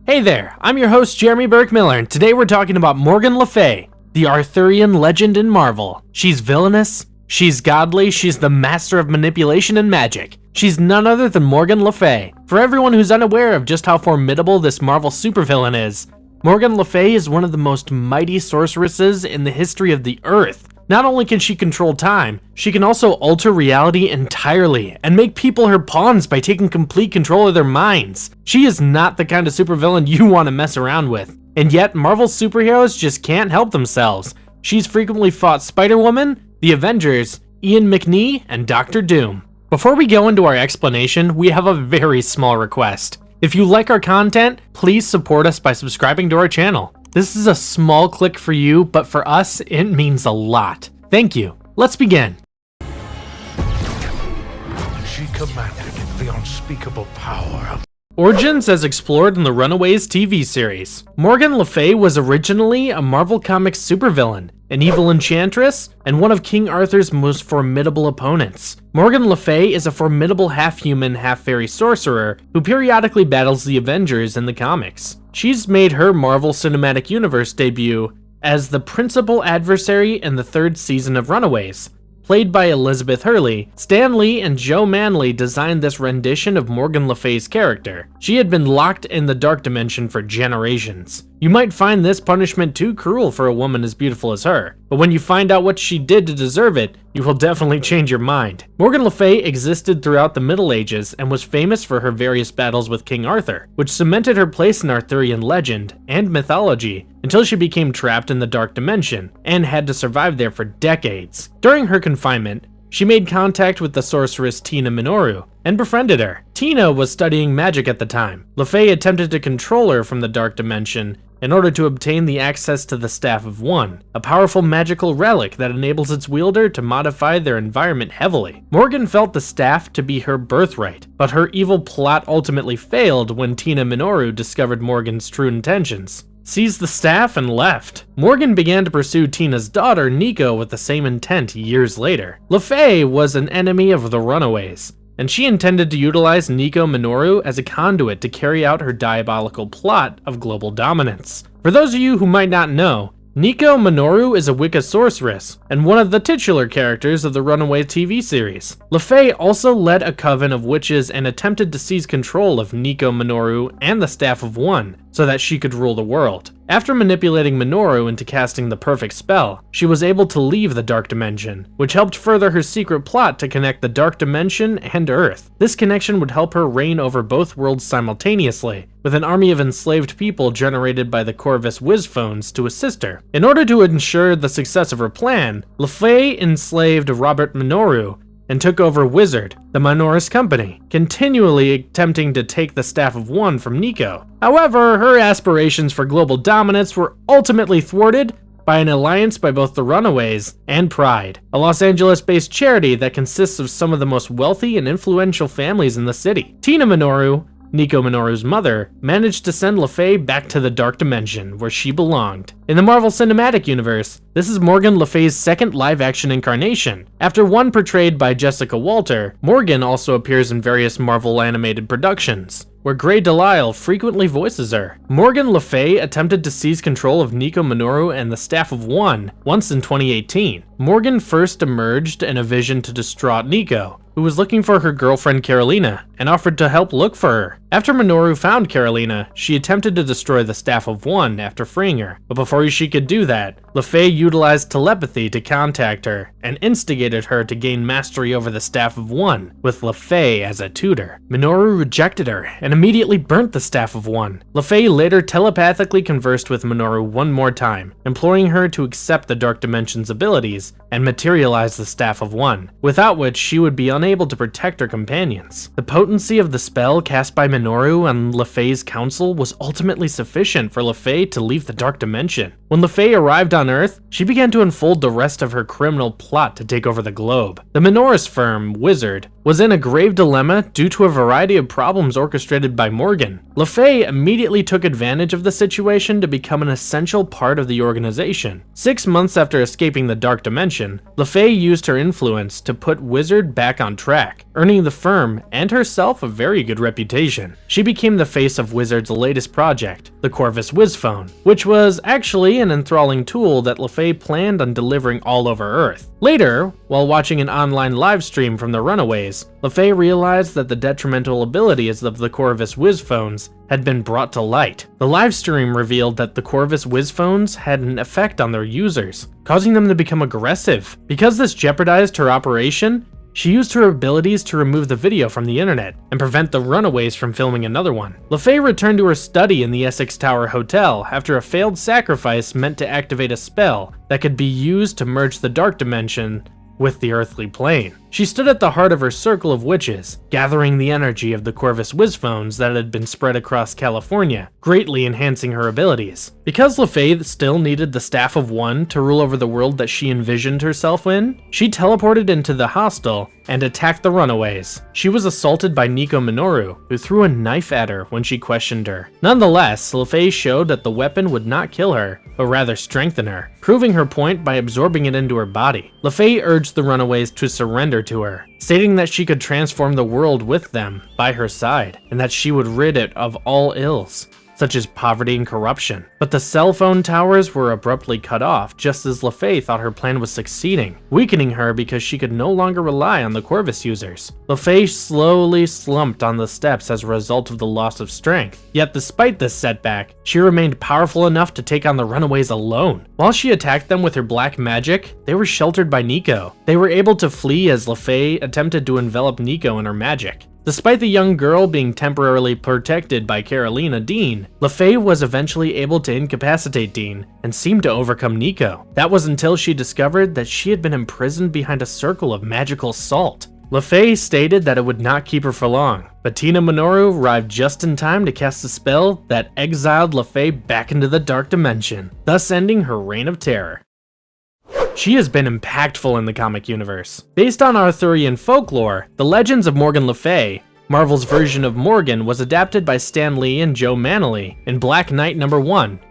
Hey there, I'm your host Jeremy Burke Miller, and today we're talking about Morgan Le Fay, the Arthurian legend in Marvel. She's villainous, she's godly, she's the master of manipulation and magic. She's none other than Morgan Le Fay. For everyone who's unaware of just how formidable this Marvel supervillain is, Morgan Le Fay is one of the most mighty sorceresses in the history of the Earth. Not only can she control time, she can also alter reality entirely and make people her pawns by taking complete control of their minds. She is not the kind of supervillain you want to mess around with. And yet, Marvel superheroes just can't help themselves. She's frequently fought Spider-Woman, the Avengers, Ian McNee, and Doctor Doom. Before we go into our explanation, we have a very small request. If you like our content, please support us by subscribing to our channel. This is a small click for you, but for us, it means a lot. Thank you. Let's begin. She commanded the unspeakable power of Origins as explored in the Runaways TV series. Morgan Le Fay was originally a Marvel Comics supervillain, an evil enchantress, and one of King Arthur's most formidable opponents. Morgan Le Fay is a formidable half-human, half-fairy sorcerer who periodically battles the Avengers in the comics. She's made her Marvel Cinematic Universe debut as the principal adversary in the third season of Runaways. Played by Elizabeth Hurley, Stan Lee and Joe Manley designed this rendition of Morgan Le Fay's character. She had been locked in the Dark Dimension for generations. You might find this punishment too cruel for a woman as beautiful as her, but when you find out what she did to deserve it, you will definitely change your mind. Morgan Le Fay existed throughout the Middle Ages and was famous for her various battles with King Arthur, which cemented her place in Arthurian legend and mythology until she became trapped in the Dark Dimension and had to survive there for decades. During her confinement, she made contact with the sorceress Tina Minoru and befriended her. Tina was studying magic at the time. Le Fay attempted to control her from the Dark Dimension in order to obtain the access to the Staff of One, a powerful magical relic that enables its wielder to modify their environment heavily. Morgan felt the staff to be her birthright, but her evil plot ultimately failed when Tina Minoru discovered Morgan's true intentions, seized the staff, and left. Morgan began to pursue Tina's daughter, Nico, with the same intent years later. Le Fay was an enemy of the Runaways, and she intended to utilize Nico Minoru as a conduit to carry out her diabolical plot of global dominance. For those of you who might not know, Nico Minoru is a Wicca sorceress, and one of the titular characters of the Runaway TV series. Le Fay also led a coven of witches and attempted to seize control of Nico Minoru and the Staff of One, so that she could rule the world. After manipulating Minoru into casting the perfect spell, she was able to leave the Dark Dimension, which helped further her secret plot to connect the Dark Dimension and Earth. This connection would help her reign over both worlds simultaneously, with an army of enslaved people generated by the Corvus Whiz phones to assist her. In order to ensure the success of her plan, Le Fay enslaved Robert Minoru and took over Wizard, the Minoru's company, continually attempting to take the Staff of One from Nico. However, her aspirations for global dominance were ultimately thwarted by an alliance by both the Runaways and Pride, a Los Angeles-based charity that consists of some of the most wealthy and influential families in the city. Tina Minoru, Nico Minoru's mother, managed to send Le Fay back to the Dark Dimension, where she belonged. In the Marvel Cinematic Universe, this is Morgan Le Fay's second live-action incarnation. After one portrayed by Jessica Walter, Morgan also appears in various Marvel animated productions, where Grey DeLisle frequently voices her. Morgan Le Fay attempted to seize control of Nico Minoru and the Staff of One once in 2018. Morgan first emerged in a vision to distraught Nico, who was looking for her girlfriend Carolina, and offered to help look for her. After Minoru found Carolina, she attempted to destroy the Staff of One after freeing her, but before she could do that, Le Fay utilized telepathy to contact her, and instigated her to gain mastery over the Staff of One, with Le Fay as a tutor. Minoru rejected her, and immediately burnt the Staff of One. Le Fay later telepathically conversed with Minoru one more time, imploring her to accept the Dark Dimension's abilities and materialize the Staff of One, without which she would be unable to protect her companions. The potency of the spell cast by Minoru and Le Fay's council was ultimately sufficient for Le Fay to leave the Dark Dimension dimension. When Le Fay arrived on Earth, she began to unfold the rest of her criminal plot to take over the globe. The Minoris firm, Wizard, was in a grave dilemma due to a variety of problems orchestrated by Morgan. Le Fay immediately took advantage of the situation to become an essential part of the organization. 6 months after escaping the Dark Dimension, Le Fay used her influence to put Wizard back on track, earning the firm and herself a very good reputation. She became the face of Wizard's latest project, the Corvus Wizphone, which was actually an enthralling tool that Le Fay planned on delivering all over Earth. Later, while watching an online live stream from the Runaways, Le Fay realized that the detrimental abilities of the Corvus Wizphones had been brought to light. The live stream revealed that the Corvus Wizphones had an effect on their users, causing them to become aggressive. Because this jeopardized her operation, she used her abilities to remove the video from the internet and prevent the Runaways from filming another one. Le Fay returned to her study in the Essex Tower Hotel after a failed sacrifice meant to activate a spell that could be used to merge the Dark Dimension with the earthly plane. She stood at the heart of her circle of witches, gathering the energy of the Corvus Wizphones that had been spread across California, greatly enhancing her abilities. Because Le Fay still needed the Staff of One to rule over the world that she envisioned herself in, she teleported into the hostel and attacked the Runaways. She was assaulted by Nico Minoru, who threw a knife at her when she questioned her. Nonetheless, Le Fay showed that the weapon would not kill her, but rather strengthen her, proving her point by absorbing it into her body. Le Fay urged the Runaways to surrender to her, stating that she could transform the world with them by her side, and that she would rid it of all ills, such as poverty and corruption. But the cell phone towers were abruptly cut off just as Le Fay thought her plan was succeeding, weakening her because she could no longer rely on the Corvus users. Le Fay slowly slumped on the steps as a result of the loss of strength. Yet despite this setback, she remained powerful enough to take on the Runaways alone. While she attacked them with her black magic, they were sheltered by Nico. They were able to flee as Le Fay attempted to envelop Nico in her magic. Despite the young girl being temporarily protected by Carolina Dean, Le Fay was eventually able to incapacitate Dean and seemed to overcome Nico. That was until she discovered that she had been imprisoned behind a circle of magical salt. Le Fay stated that it would not keep her for long, but Tina Minoru arrived just in time to cast a spell that exiled Le Fay back into the Dark Dimension, thus ending her reign of terror. She has been impactful in the comic universe. Based on Arthurian folklore, the legends of Morgan Le Fay, Marvel's version of Morgan was adapted by Stan Lee and Joe Manley in Black Knight #1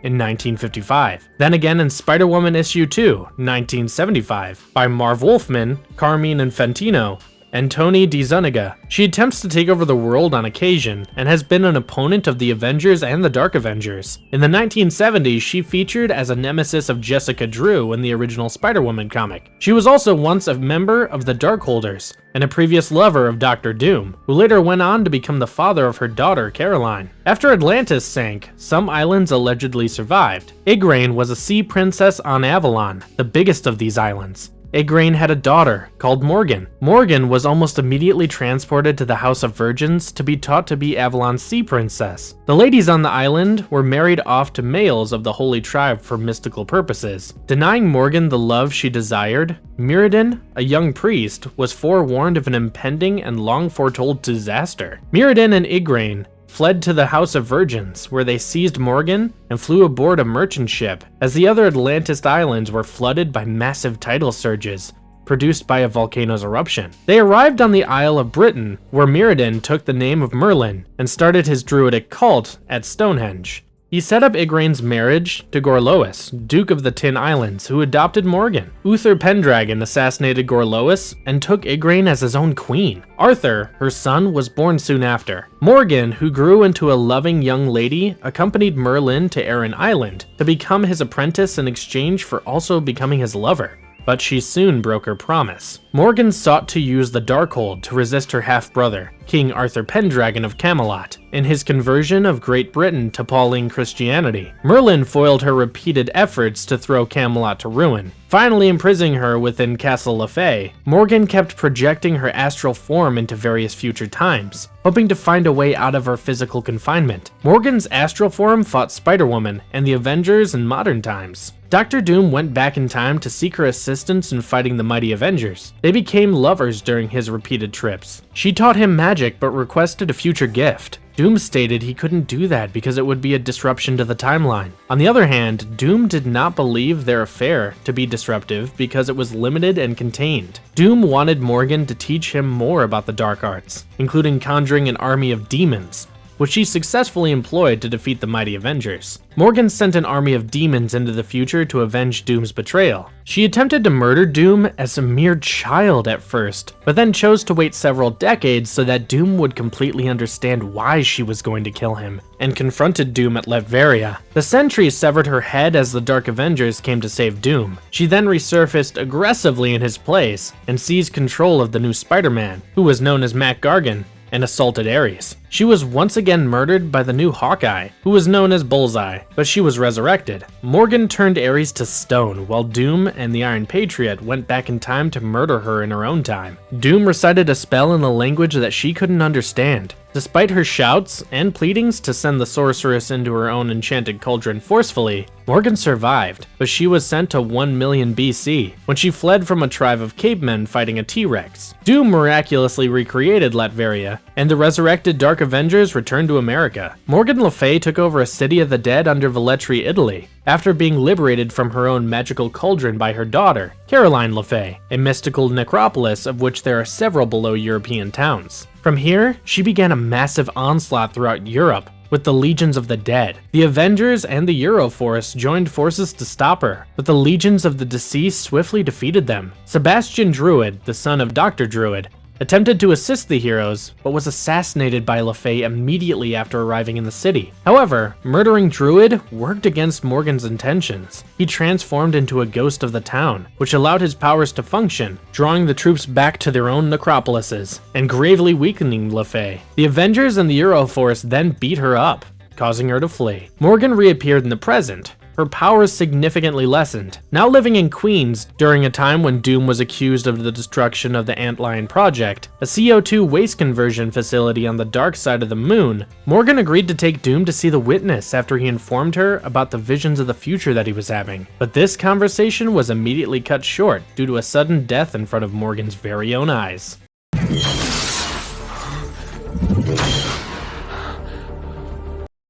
in 1955. Then again in Spider-Woman issue 2, 1975, by Marv Wolfman, Carmine Infantino, and Tony DeZuniga. She attempts to take over the world on occasion, and has been an opponent of the Avengers and the Dark Avengers. In the 1970s, she featured as a nemesis of Jessica Drew in the original Spider-Woman comic. She was also once a member of the Darkholders, and a previous lover of Doctor Doom, who later went on to become the father of her daughter, Caroline. After Atlantis sank, some islands allegedly survived. Igraine was a sea princess on Avalon, the biggest of these islands. Igraine had a daughter called Morgan. Morgan was almost immediately transported to the House of Virgins to be taught to be Avalon's sea princess. The ladies on the island were married off to males of the Holy Tribe for mystical purposes. Denying Morgan the love she desired, Mirrodin, a young priest, was forewarned of an impending and long foretold disaster. Mirrodin and Igraine fled to the House of Virgins, where they seized Morgan and flew aboard a merchant ship, as the other Atlantis islands were flooded by massive tidal surges produced by a volcano's eruption. They arrived on the Isle of Britain, where Mirrodin took the name of Merlin and started his druidic cult at Stonehenge. He set up Igraine's marriage to Gorlois, Duke of the Tin Islands, who adopted Morgan. Uther Pendragon assassinated Gorlois and took Igraine as his own queen. Arthur, her son, was born soon after. Morgan, who grew into a loving young lady, accompanied Merlin to Arran Island to become his apprentice in exchange for also becoming his lover. But she soon broke her promise. Morgan sought to use the Darkhold to resist her half-brother, King Arthur Pendragon of Camelot, in his conversion of Great Britain to Pauline Christianity. Merlin foiled her repeated efforts to throw Camelot to ruin. Finally imprisoning her within Castle Le Fay, Morgan kept projecting her astral form into various future times, hoping to find a way out of her physical confinement. Morgan's astral form fought Spider-Woman and the Avengers in modern times. Dr. Doom went back in time to seek her assistance in fighting the mighty Avengers. They became lovers during his repeated trips. She taught him magic but requested a future gift. Doom stated he couldn't do that because it would be a disruption to the timeline. On the other hand, Doom did not believe their affair to be disruptive because it was limited and contained. Doom wanted Morgan to teach him more about the dark arts, including conjuring an army of demons, which she successfully employed to defeat the mighty Avengers. Morgan sent an army of demons into the future to avenge Doom's betrayal. She attempted to murder Doom as a mere child at first, but then chose to wait several decades so that Doom would completely understand why she was going to kill him, and confronted Doom at Latveria. The Sentry severed her head as the Dark Avengers came to save Doom. She then resurfaced aggressively in his place and seized control of the new Spider-Man, who was known as Mac Gargan, and assaulted Ares. She was once again murdered by the new Hawkeye, who was known as Bullseye, but she was resurrected. Morgan turned Ares to stone, while Doom and the Iron Patriot went back in time to murder her in her own time. Doom recited a spell in a language that she couldn't understand. Despite her shouts and pleadings to send the sorceress into her own enchanted cauldron forcefully, Morgan survived, but she was sent to 1 million BC, when she fled from a tribe of cavemen fighting a T-Rex. Doom miraculously recreated Latveria, and the resurrected Dark Avengers returned to America. Morgan Le Fay took over a city of the dead under Velletri, Italy, after being liberated from her own magical cauldron by her daughter, Caroline Le Fay, a mystical necropolis of which there are several below European towns. From here, she began a massive onslaught throughout Europe, with the legions of the dead. The Avengers and the Euroforce joined forces to stop her, but the legions of the deceased swiftly defeated them. Sebastian Druid, the son of Dr. Druid, attempted to assist the heroes, but was assassinated by Le Fay immediately after arriving in the city. However, murdering Druid worked against Morgan's intentions. He transformed into a ghost of the town, which allowed his powers to function, drawing the troops back to their own necropolises, and gravely weakening Le Fay. The Avengers and the Euroforce then beat her up, causing her to flee. Morgan reappeared in the present, her powers significantly lessened. Now living in Queens, during a time when Doom was accused of the destruction of the Antlion Project, a CO2 waste conversion facility on the dark side of the moon, Morgan agreed to take Doom to see the Witness after he informed her about the visions of the future that he was having. But this conversation was immediately cut short due to a sudden death in front of Morgan's very own eyes.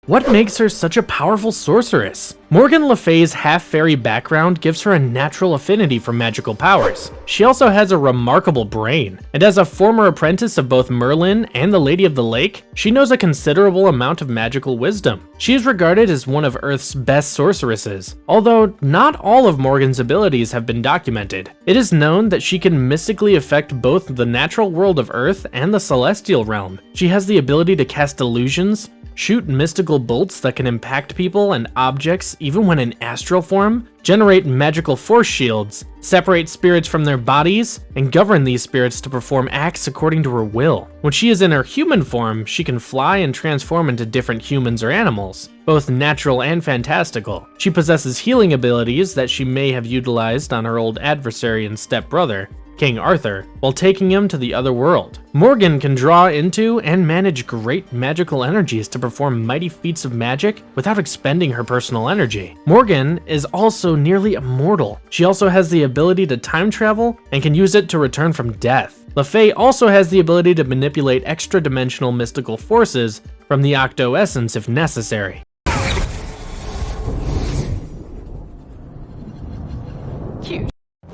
What makes her such a powerful sorceress? Morgan Le Fay's half-fairy background gives her a natural affinity for magical powers. She also has a remarkable brain, and as a former apprentice of both Merlin and the Lady of the Lake, she knows a considerable amount of magical wisdom. She is regarded as one of Earth's best sorceresses, although not all of Morgan's abilities have been documented. It is known that she can mystically affect both the natural world of Earth and the celestial realm. She has the ability to cast illusions, shoot mystical bolts that can impact people and objects even when in astral form, generate magical force shields, separate spirits from their bodies, and govern these spirits to perform acts according to her will. When she is in her human form, she can fly and transform into different humans or animals, both natural and fantastical. She possesses healing abilities that she may have utilized on her old adversary and stepbrother, King Arthur, while taking him to the other world. Morgan can draw into and manage great magical energies to perform mighty feats of magic without expending her personal energy. Morgan is also nearly immortal. She also has the ability to time travel and can use it to return from death. Le Fay also has the ability to manipulate extra-dimensional mystical forces from the Octo Essence if necessary.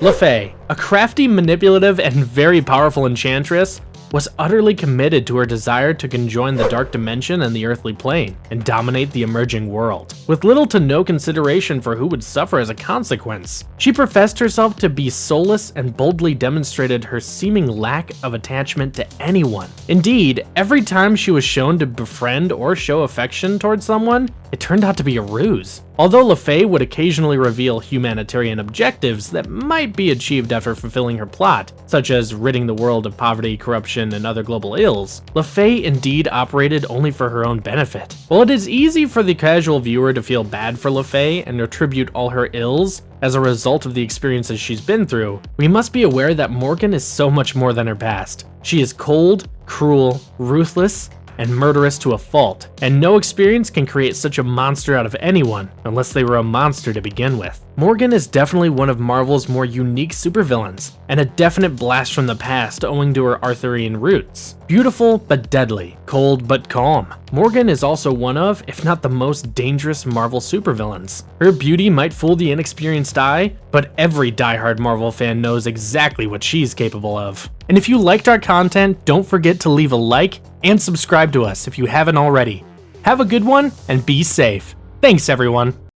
Le Fay, a crafty, manipulative, and very powerful enchantress, was utterly committed to her desire to conjoin the dark dimension and the earthly plane, and dominate the emerging world, with little to no consideration for who would suffer as a consequence. She professed herself to be soulless and boldly demonstrated her seeming lack of attachment to anyone. Indeed, every time she was shown to befriend or show affection towards someone, it turned out to be a ruse. Although Le Fay would occasionally reveal humanitarian objectives that might be achieved after fulfilling her plot, such as ridding the world of poverty, corruption, and other global ills, Le Fay indeed operated only for her own benefit. While it is easy for the casual viewer to feel bad for Le Fay and attribute all her ills as a result of the experiences she's been through, we must be aware that Morgan is so much more than her past. She is cold, cruel, ruthless, and murderous to a fault, and no experience can create such a monster out of anyone unless they were a monster to begin with. Morgan is definitely one of Marvel's more unique supervillains, and a definite blast from the past owing to her Arthurian roots. Beautiful but deadly, cold but calm. Morgan is also one of, if not the most dangerous Marvel supervillains. Her beauty might fool the inexperienced eye, but every diehard Marvel fan knows exactly what she's capable of. And if you liked our content, don't forget to leave a like and subscribe to us if you haven't already. Have a good one and be safe. Thanks everyone.